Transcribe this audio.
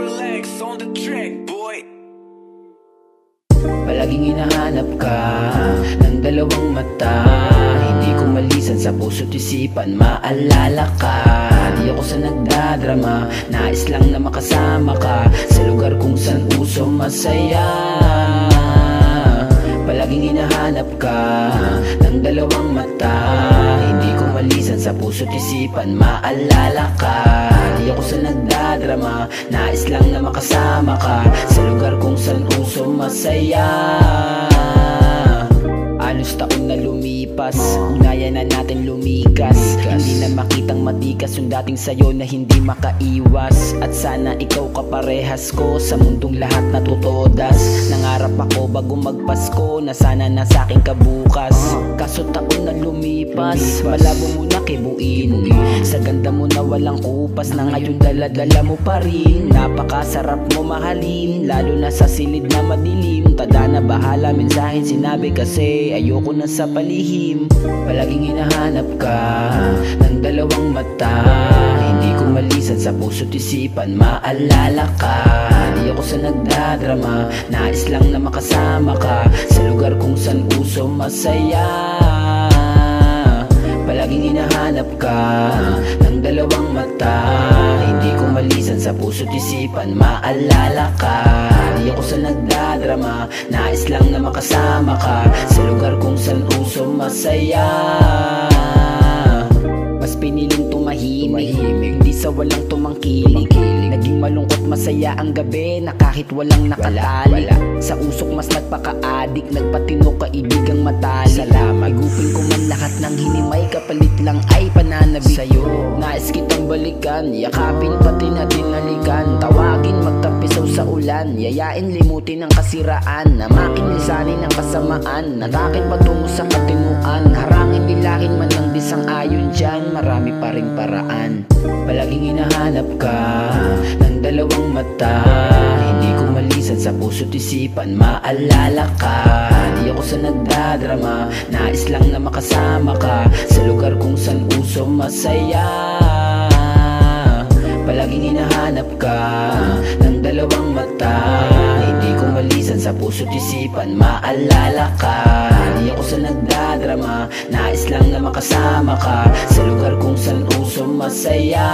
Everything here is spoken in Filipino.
Relax on the track, boy. Palaging hinahanap ka ng dalawang mata. Hindi ko malisan sa puso't isipan, maalala ka. Di ako sa nagdadrama, nais lang na makasama ka sa lugar kung saan uso masaya. Palaging hinahanap ka ng dalawang mata. Hindi ko malisan sa puso't isipan, maalala ka. Di ako sa nagdadrama, nais lang na makasama ka sa lugar kung saan uso masaya. Anos taon na lumipas, ugnayan na natin lumikas. Hindi na makitang matikas yung dating sayo na hindi makaiwas. At sana ikaw kaparehas ko sa mundong lahat natutodas. Nangarap ako bago magpasko na sana nasa akin ka bukas. Kaso taon na lumipas, malabo mo na kibuin. Sa ganda mo na walang kupas, na ngayon dala-dala mo pa rin. Napakasarap mo mahalin, lalo na sa silid na madilim. Tada na bahala, mensahe sinabi kasi ayoko na sa palihim. Palaging hinahanap ka ng dalawang mata. Hindi ko malisan sa puso't isipan, maalala ka. Di ako sa nagdadrama, nais lang na makasama ka sa lugar kung saan uso masaya. Palaging hinahanap ka ng dalawang mata. Hindi ko malisan sa puso't isipan, maalala ka. Di ako sa nagdadrama, nais lang na makasama ka sa lugar kung saan uso masaya. Mas piniling tumahimik, hindi sa walang tumangkilik. Naging malungkot masaya ang gabi na kahit walang nakatali. Sa usok mas nagpaka-adik, nagpatino kaibigang matalik. Salamat, igupin ko man lahat ng hinimay, kapalit lang ay pananabi sa'yo. Nais kitang balikan, yakapin pati na dinalikan. Tawagin magtapisaw sa ulan, yayain limutin ang kasiraan. Namakin lisanin ang kasamaan, natakin patungo sa katinuan. Harangin nilahin man ng disang ayon dyan, marami pa ring paraan. Palaging hinahanap ka ng dalawang mata. Hindi ko malisan sa puso't isipan, maalala ka. Di ako sa nagdadrama, nais lang na makasama ka sa lugar kung saan uso masaya. Palaging hinahanap ka ng dalawang mata. Hindi ko malisan sa puso't isipan, maalala ka. Di ako sa nagdadrama, nais lang na makasama ka sa lugar kung saan uso masaya.